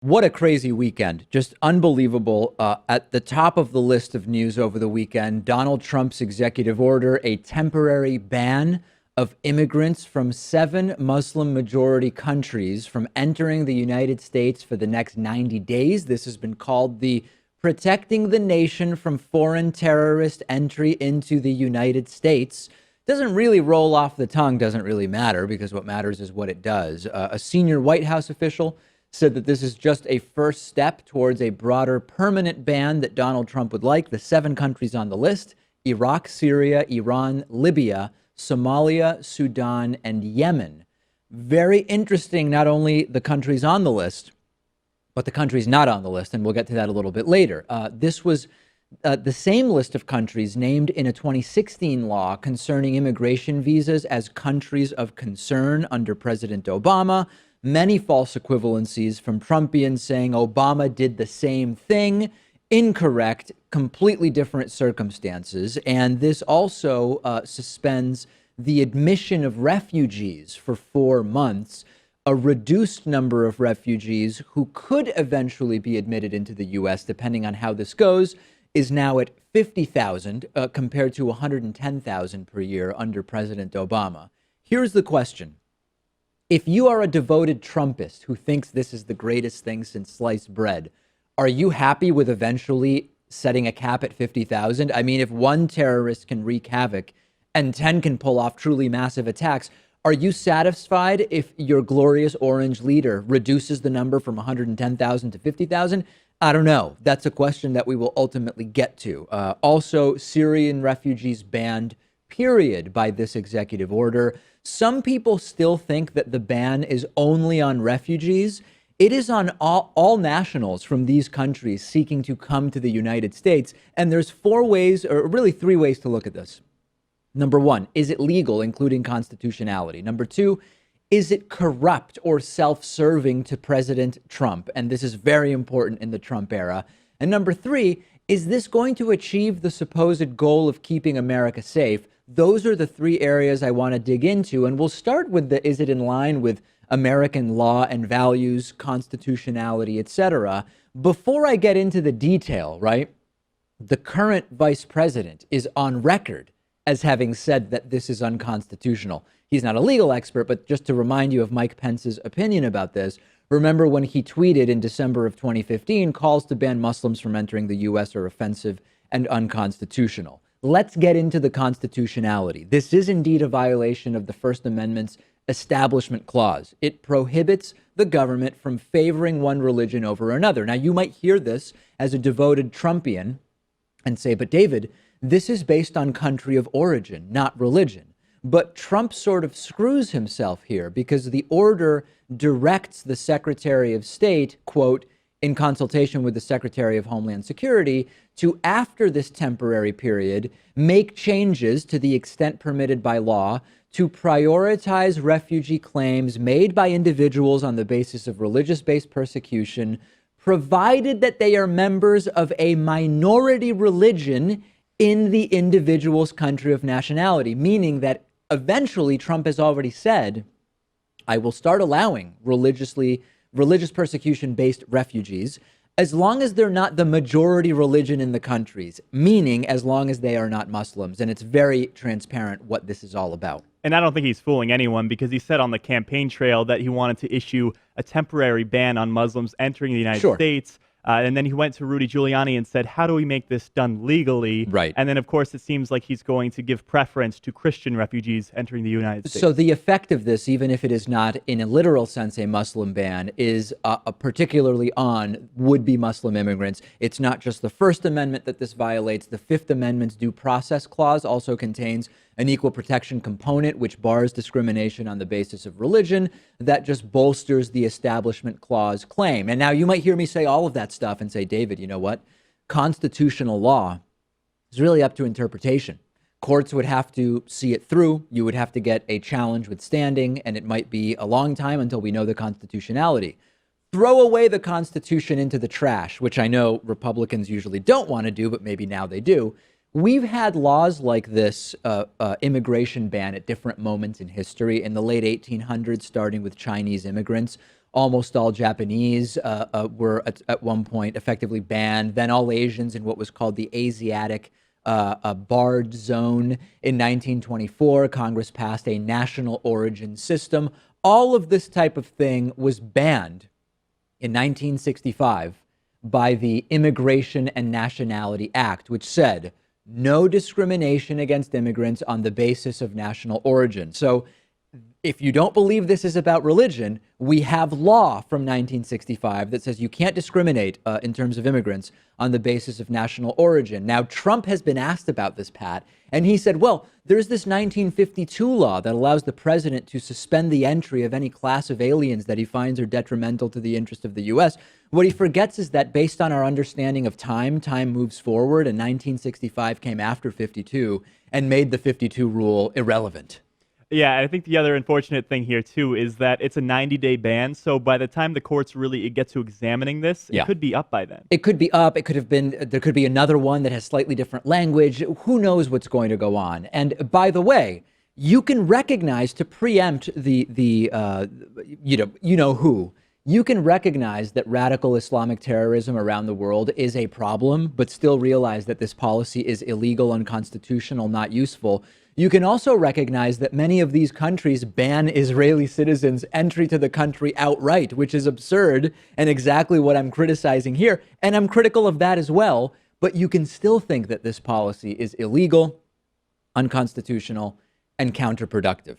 What a crazy weekend. Just unbelievable. At the top of the list of news over the weekend, Donald Trump's executive order, a temporary ban of immigrants from 7 Muslim majority countries from entering the United States for the next 90 days. This has been called the Protecting the Nation from Foreign Terrorist Entry into the United States. Doesn't really roll off the tongue, doesn't really matter, because what matters is what it does. A senior White House official said that this is just a first step towards a broader permanent ban that Donald Trump would like. The 7 countries on the list: Iraq, Syria, Iran, Libya, Somalia, Sudan, and Yemen. Very interesting, not only the countries on the list, but the countries not on the list. And we'll get to that a little bit later. This was the same list of countries named in a 2016 law concerning immigration visas as countries of concern under President Obama. Many false equivalencies from Trumpians saying Obama did the same thing. Incorrect, completely different circumstances. And this also suspends the admission of refugees for 4 months. A reduced number of refugees who could eventually be admitted into the U.S., depending on how this goes, is now at 50,000 compared to 110,000 per year under President Obama. Here's the question. If you are a devoted Trumpist who thinks this is the greatest thing since sliced bread, are you happy with eventually setting a cap at 50,000? I mean, if one terrorist can wreak havoc and 10 can pull off truly massive attacks, are you satisfied if your glorious orange leader reduces the number from 110,000 to 50,000? I don't know. That's a question that we will ultimately get to. Also, Syrian refugees banned, period, by this executive order. Some people still think that the ban is only on refugees. It is on all nationals from these countries seeking to come to the United States. And there's 4 ways, or really 3 ways to look at this. Number 1, is it legal, including constitutionality? Number 2, is it corrupt or self-serving to President Trump? And this is very important in the Trump era. And number 3, is this going to achieve the supposed goal of keeping America safe? Those are the 3 areas I want to dig into. And we'll start with the, is it in line with American law and values, constitutionality, etc. Before I get into the detail, right? The current vice president is on record as having said that this is unconstitutional. He's not a legal expert, but just to remind you of Mike Pence's opinion about this, remember when he tweeted in December of 2015, calls to ban Muslims from entering the U.S. are offensive and unconstitutional. Let's get into the constitutionality. This is indeed a violation of the First Amendment's Establishment Clause. It prohibits the government from favoring one religion over another. Now, you might hear this as a devoted Trumpian and say, but David, this is based on country of origin, not religion. But Trump sort of screws himself here because the order directs the Secretary of State, quote, in consultation with the Secretary of Homeland Security, to, after this temporary period, make changes to the extent permitted by law to prioritize refugee claims made by individuals on the basis of religious-based persecution, provided that they are members of a minority religion in the individual's country of nationality, meaning that eventually Trump has already said, I will start allowing religious persecution-based refugees as long as they're not the majority religion in the countries, meaning as long as they are not Muslims. And it's very transparent what this is all about. And I don't think he's fooling anyone because he said on the campaign trail that he wanted to issue a temporary ban on Muslims entering the United States. And then he went to Rudy Giuliani and said, how do we make this done legally? Right. And then, of course, it seems like he's going to give preference to Christian refugees entering the United States. So the effect of this, even if it is not in a literal sense a Muslim ban, is particularly on would-be Muslim immigrants. It's not just the First Amendment that this violates. The Fifth Amendment's Due Process Clause also contains an equal protection component, which bars discrimination on the basis of religion. That just bolsters the Establishment Clause claim. And now you might hear me say all of that stuff and say, David, you know what? Constitutional law is really up to interpretation. Courts would have to see it through. You would have to get a challenge with standing, and it might be a long time until we know the constitutionality. Throw away the Constitution into the trash, which I know Republicans usually don't want to do, but maybe now they do. We've had laws like this immigration ban at different moments in history. In the late 1800s, starting with Chinese immigrants, Almost all Japanese were at one point effectively banned. Then all Asians in what was called the Asiatic barred zone. In 1924, Congress passed a national origin system. All of this type of thing was banned in 1965 by the Immigration and Nationality Act, which said no discrimination against immigrants on the basis of national origin. So if you don't believe this is about religion, we have law from 1965 that says you can't discriminate in terms of immigrants on the basis of national origin. Now, Trump has been asked about this, Pat, and he said, well, there's this 1952 law that allows the president to suspend the entry of any class of aliens that he finds are detrimental to the interest of the U.S. What he forgets is that based on our understanding of time moves forward, and 1965 came after 52 and made the 52 rule irrelevant. Yeah, and I think the other unfortunate thing here, too, is that it's a 90-day ban. So by the time the courts really get to examining this, it could be up by then. It could be up. It could have been, there could be another one that has slightly different language. Who knows what's going to go on? And by the way, you can recognize, to preempt the you know who, you can recognize that radical Islamic terrorism around the world is a problem, but still realize that this policy is illegal, unconstitutional, not useful. You can also recognize that many of these countries ban Israeli citizens' entry to the country outright, which is absurd and exactly what I'm criticizing here. And I'm critical of that as well. But you can still think that this policy is illegal, unconstitutional, and counterproductive.